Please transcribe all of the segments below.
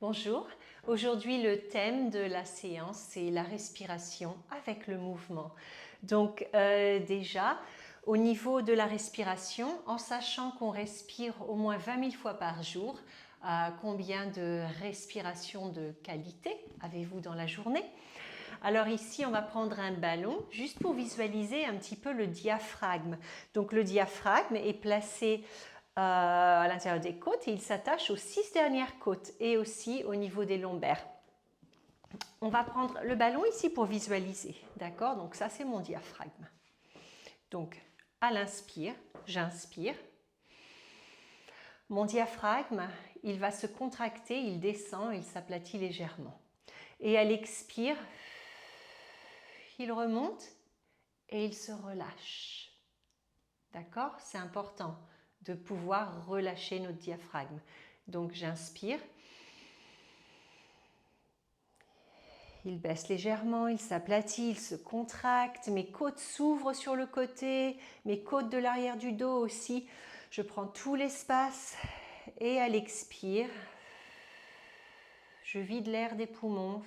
Bonjour, aujourd'hui le thème de la séance c'est la respiration avec le mouvement. Donc déjà au niveau de la respiration, en sachant qu'on respire au moins 20 000 fois par jour, combien de respirations de qualité avez-vous dans la journée? Alors ici on va prendre un ballon juste pour visualiser un petit peu le diaphragme. Donc le diaphragme est placé à l'intérieur des côtes et il s'attache aux 6 dernières côtes et aussi au niveau des lombaires. On va prendre le ballon ici pour visualiser, d'accord? Donc ça c'est mon diaphragme. Donc à l'inspire, j'inspire. Mon diaphragme, il va se contracter, il descend, il s'aplatit légèrement. Et à l'expire, il remonte et il se relâche. D'accord? C'est important de pouvoir relâcher notre diaphragme. Donc j'inspire. Il baisse légèrement, il s'aplatit, il se contracte, mes côtes s'ouvrent sur le côté, mes côtes de l'arrière du dos aussi. Je prends tout l'espace et à l'expire, je vide l'air des poumons.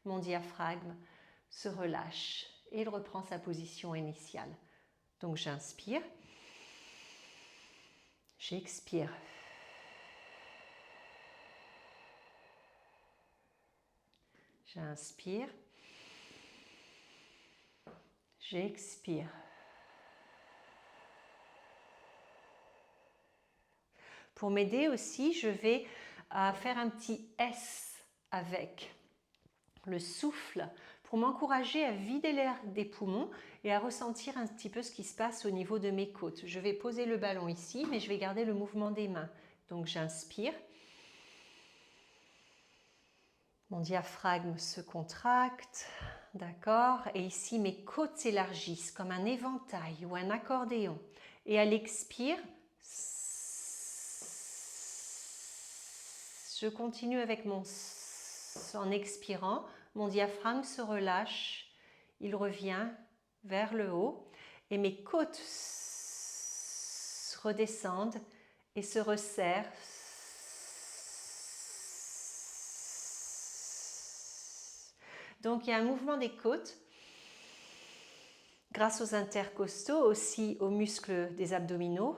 Mon diaphragme se relâche et il reprend sa position initiale. Donc j'inspire, j'expire. J'inspire, j'expire. Pour m'aider aussi, je vais faire un petit S avec le souffle pour m'encourager à vider l'air des poumons et à ressentir un petit peu ce qui se passe au niveau de mes côtes. Je vais poser le ballon ici, mais je vais garder le mouvement des mains. Donc j'inspire. Mon diaphragme se contracte, d'accord? Et ici, mes côtes s'élargissent comme un éventail ou un accordéon. Et à l'expire, je continue avec en expirant, mon diaphragme se relâche, il revient vers le haut et mes côtes redescendent et se resserrent. Donc il y a un mouvement des côtes grâce aux intercostaux, aussi aux muscles des abdominaux.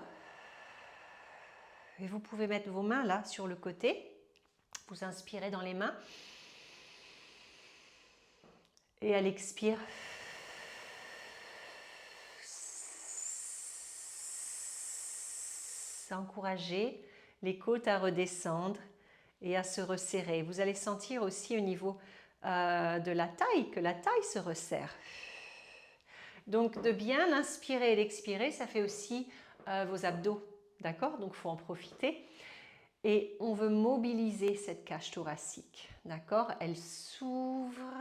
Et vous pouvez mettre vos mains là sur le côté. Vous inspirez dans les mains. Et à l'expire, encourager les côtes à redescendre et à se resserrer. Vous allez sentir aussi au niveau de la taille que la taille se resserre. Donc de bien inspirer et d'expirer, ça fait aussi vos abdos, d'accord? Donc il faut en profiter. Et on veut mobiliser cette cage thoracique, d'accord? Elle s'ouvre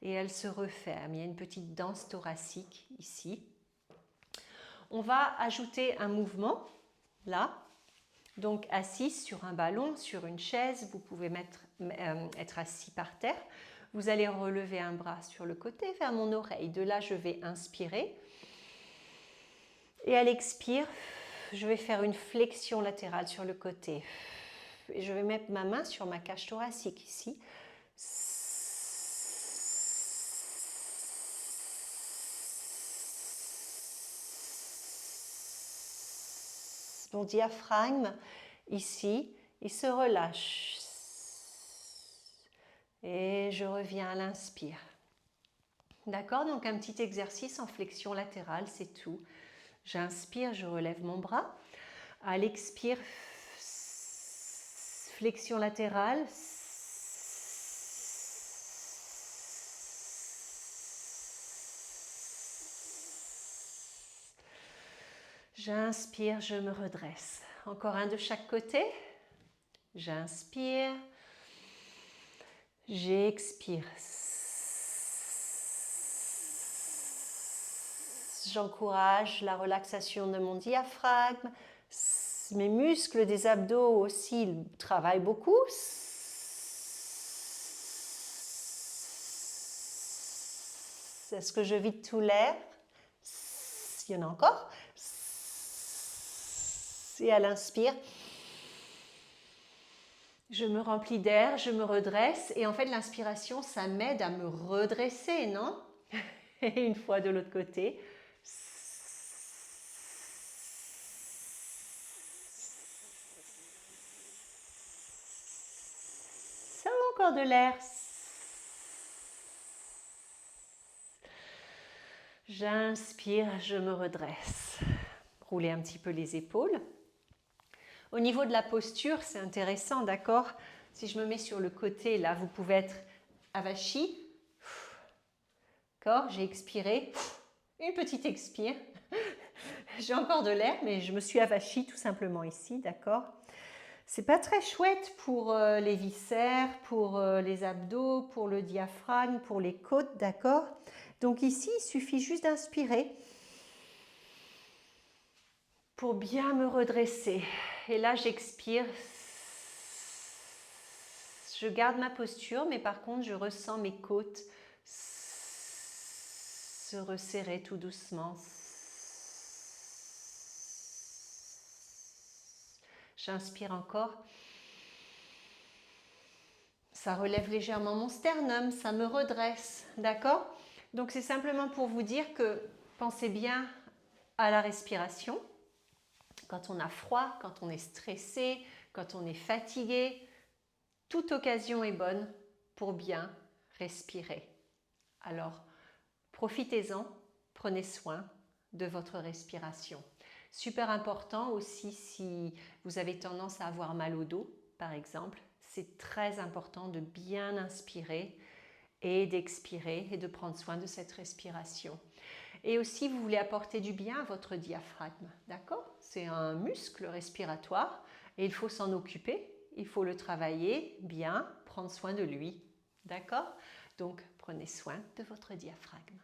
et elle se referme. Il y a une petite danse thoracique ici. On va ajouter un mouvement, là. Donc assise sur un ballon, sur une chaise, vous pouvez être assis par terre. Vous allez relever un bras sur le côté vers mon oreille. De là, je vais inspirer. Et à l'expire, je vais faire une flexion latérale sur le côté. Et je vais mettre ma main sur ma cage thoracique ici. Mon diaphragme ici, il se relâche. Et je reviens à l'inspire. D'accord? Donc un petit exercice en flexion latérale, c'est tout. J'inspire, je relève mon bras. À l'expire, flexion latérale. J'inspire, je me redresse. Encore un de chaque côté. J'inspire. J'expire. J'encourage la relaxation de mon diaphragme. Mes muscles des abdos aussi ils travaillent beaucoup. Est-ce que je vide tout l'air? Il y en a encore. Et à l'inspire, Je me remplis d'air, je me redresse et en fait l'inspiration, ça m'aide à me redresser, non? Et une fois de l'autre côté. Ça va encore de l'air. J'inspire, je me redresse. Roulez un petit peu les épaules. Au niveau de la posture, c'est intéressant, d'accord? Si je me mets sur le côté, là, vous pouvez être avachi. D'accord? J'ai expiré. Une petite expire. J'ai encore de l'air, mais je me suis avachie tout simplement ici, d'accord? C'est pas très chouette pour les viscères, pour les abdos, pour le diaphragme, pour les côtes, d'accord? Donc ici, il suffit juste d'inspirer pour bien me redresser. Et là, j'expire. Je garde ma posture, mais par contre, je ressens mes côtes se resserrer tout doucement. J'inspire encore. Ça relève légèrement mon sternum, ça me redresse, d'accord? Donc c'est simplement pour vous dire que pensez bien à la respiration. Quand on a froid, quand on est stressé, quand on est fatigué, toute occasion est bonne pour bien respirer. Alors, profitez-en, prenez soin de votre respiration. Super important aussi si vous avez tendance à avoir mal au dos, par exemple, c'est très important de bien inspirer et d'expirer et de prendre soin de cette respiration. Et aussi, vous voulez apporter du bien à votre diaphragme, d'accord? C'est un muscle respiratoire et il faut s'en occuper, il faut le travailler bien, prendre soin de lui, d'accord? Donc, prenez soin de votre diaphragme.